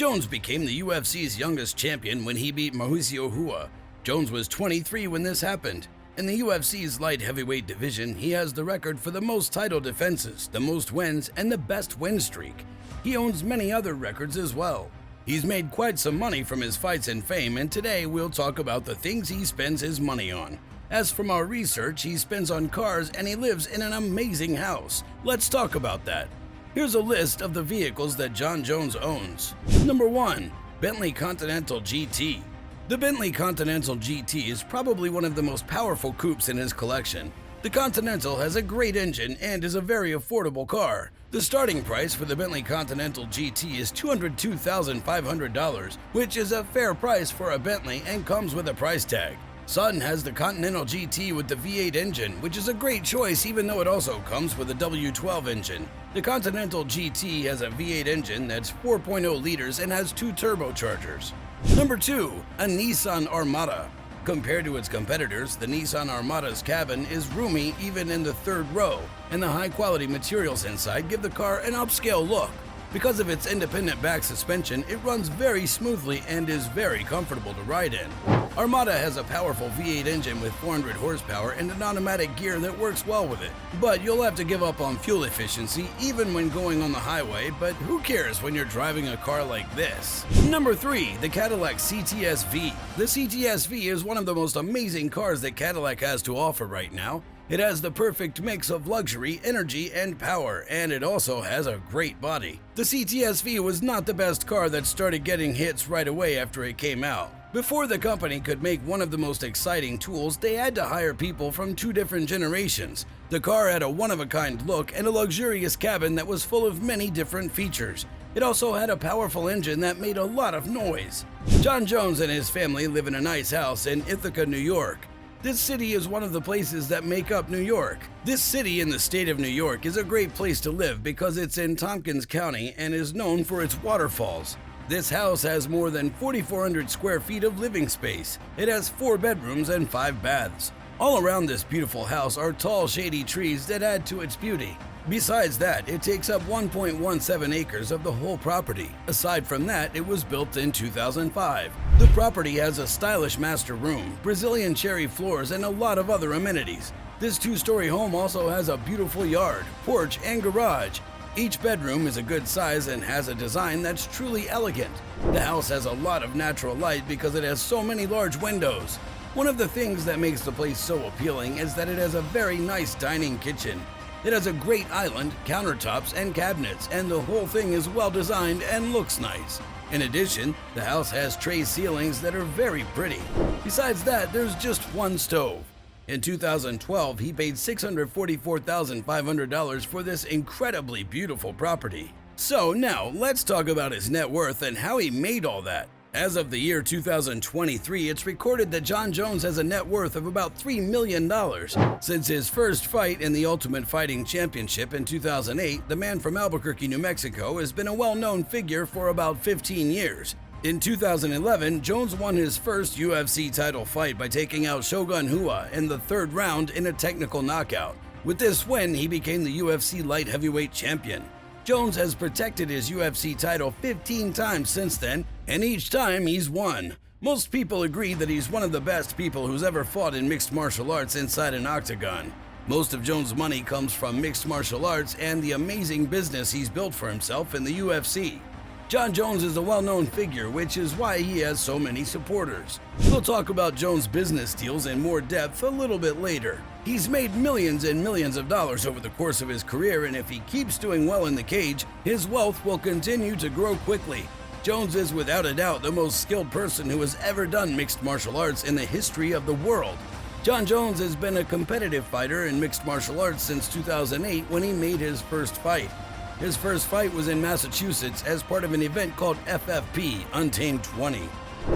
Jones became the UFC's youngest champion when he beat Mauricio Rua. Jones was 23 when this happened. In the UFC's light heavyweight division, he has the record for the most title defenses, the most wins, and the best win streak. He owns many other records as well. He's made quite some money from his fights and fame, and today we'll talk about the things he spends his money on. As from our research, he spends on cars and he lives in an amazing house. Let's talk about that. Here's a list of the vehicles that Jon Jones owns. Number 1. Bentley Continental GT. The Bentley Continental GT is probably one of the most powerful coupes in his collection. The Continental has a great engine and is a very affordable car. The starting price for the Bentley Continental GT is $202,500, which is a fair price for a Bentley and comes with a price tag. Sun has the Continental GT with the V8 engine, which is a great choice even though it also comes with a W12 engine. The Continental GT has a V8 engine that's 4.0 liters and has 2 turbochargers. Number 2. A Nissan Armada. Compared to its competitors, the Nissan Armada's cabin is roomy even in the third row, and the high-quality materials inside give the car an upscale look. Because of its independent back suspension, it runs very smoothly and is very comfortable to ride in. Armada has a powerful V8 engine with 400 horsepower and an automatic gear that works well with it. But you'll have to give up on fuel efficiency even when going on the highway, but who cares when you're driving a car like this? Number 3. The Cadillac CTS-V. The CTS-V is one of the most amazing cars that Cadillac has to offer right now. It has the perfect mix of luxury, energy, and power, and it also has a great body. The CTS-V was not the best car that started getting hits right away after it came out. Before the company could make one of the most exciting tools, they had to hire people from 2 different generations. The car had a one-of-a-kind look and a luxurious cabin that was full of many different features. It also had a powerful engine that made a lot of noise. Jon Jones and his family live in a nice house in Ithaca, New York. This city is one of the places that make up New York. This city in the state of New York is a great place to live because it's in Tompkins County and is known for its waterfalls. This house has more than 4,400 square feet of living space. It has 4 bedrooms and 5 baths. All around this beautiful house are tall, shady trees that add to its beauty. Besides that, it takes up 1.17 acres of the whole property. Aside from that, it was built in 2005. The property has a stylish master room, Brazilian cherry floors, and a lot of other amenities. This 2-story home also has a beautiful yard, porch, and garage. Each bedroom is a good size and has a design that's truly elegant. The house has a lot of natural light because it has so many large windows. One of the things that makes the place so appealing is that it has a very nice dining kitchen. It has a great island, countertops, and cabinets, and the whole thing is well designed and looks nice. In addition, the house has tray ceilings that are very pretty. Besides that, there's just one stove. In 2012, he paid $644,500 for this incredibly beautiful property. So now, let's talk about his net worth and how he made all that. As of the year 2023, it's recorded that Jon Jones has a net worth of about $3 million. Since his first fight in the Ultimate Fighting Championship in 2008, the man from Albuquerque, New Mexico, has been a well-known figure for about 15 years. In 2011, Jones won his first UFC title fight by taking out Shogun Rua in the 3rd round in a technical knockout. With this win, he became the UFC light heavyweight champion. Jones has protected his UFC title 15 times since then, and each time he's won. Most people agree that he's one of the best people who's ever fought in mixed martial arts inside an octagon. Most of Jones' money comes from mixed martial arts and the amazing business he's built for himself in the UFC. Jon Jones is a well-known figure, which is why he has so many supporters. We'll talk about Jones' business deals in more depth a little bit later. He's made millions and millions of dollars over the course of his career, and if he keeps doing well in the cage, his wealth will continue to grow quickly. Jones is without a doubt the most skilled person who has ever done mixed martial arts in the history of the world. Jon Jones has been a competitive fighter in mixed martial arts since 2008 when he made his first fight. His first fight was in Massachusetts as part of an event called FFP Untamed 20.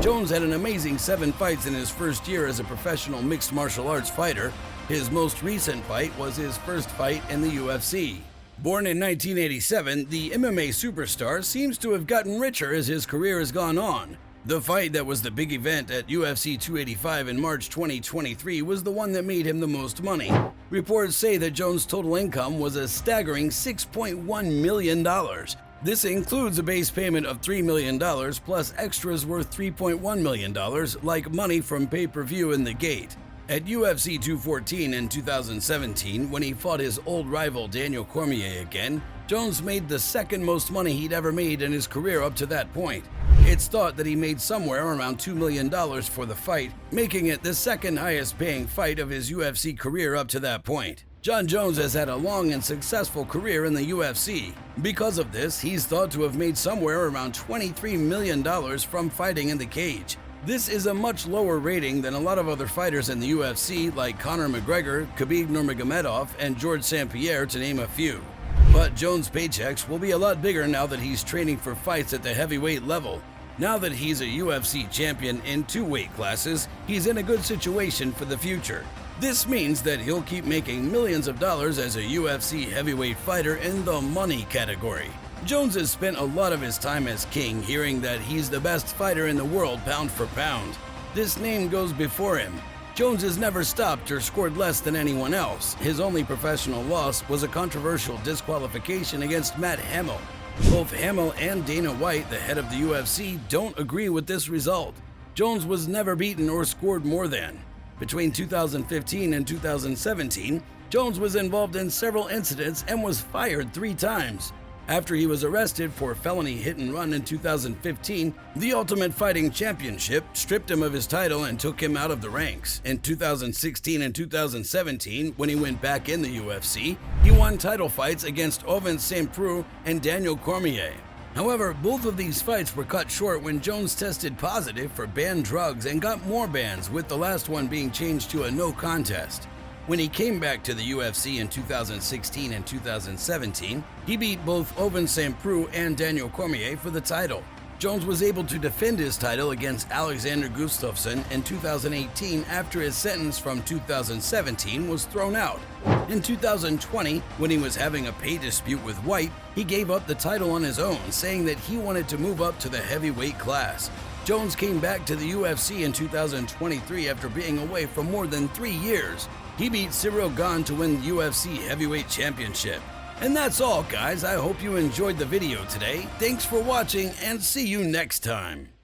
Jones had an amazing 7 fights in his first year as a professional mixed martial arts fighter. His most recent fight was his first fight in the UFC. Born in 1987, the MMA superstar seems to have gotten richer as his career has gone on. The fight that was the big event at UFC 285 in March 2023 was the one that made him the most money. Reports say that Jones' total income was a staggering $6.1 million. This includes a base payment of $3 million plus extras worth $3.1 million, like money from pay-per-view in the gate. At UFC 214 in 2017, when he fought his old rival Daniel Cormier again, Jones made the second most money he'd ever made in his career up to that point. It's thought that he made somewhere around $2 million for the fight, making it the second highest paying fight of his UFC career up to that point. Jon Jones has had a long and successful career in the UFC. Because of this, he's thought to have made somewhere around $23 million from fighting in the cage. This is a much lower rating than a lot of other fighters in the UFC like Conor McGregor, Khabib Nurmagomedov, and George St. Pierre, to name a few. But Jones' paychecks will be a lot bigger now that he's training for fights at the heavyweight level. Now that he's a UFC champion in 2 weight classes, he's in a good situation for the future. This means that he'll keep making millions of dollars as a UFC heavyweight fighter in the money category. Jones has spent a lot of his time as king hearing that he's the best fighter in the world pound for pound. This name goes before him. Jones has never stopped or scored less than anyone else. His only professional loss was a controversial disqualification against Matt Hamill. Both Hamill and Dana White, the head of the UFC, don't agree with this result. Jones was never beaten or scored more than. Between 2015 and 2017, Jones was involved in several incidents and was fired 3 times. After he was arrested for felony hit and run in 2015, the Ultimate Fighting Championship stripped him of his title and took him out of the ranks. In 2016 and 2017, when he went back in the UFC, he won title fights against Ovince St. Preux and Daniel Cormier. However, both of these fights were cut short when Jones tested positive for banned drugs and got more bans, with the last one being changed to a no contest. When he came back to the UFC in 2016 and 2017, he beat both Ovince St. Preux and Daniel Cormier for the title. Jones was able to defend his title against Alexander Gustafsson in 2018 after his sentence from 2017 was thrown out. In 2020, when he was having a pay dispute with White, he gave up the title on his own, saying that he wanted to move up to the heavyweight class. Jones came back to the UFC in 2023 after being away for more than 3 years. He beat Cyril Gane to win the UFC Heavyweight Championship. And that's all, guys. I hope you enjoyed the video today. Thanks for watching, and see you next time.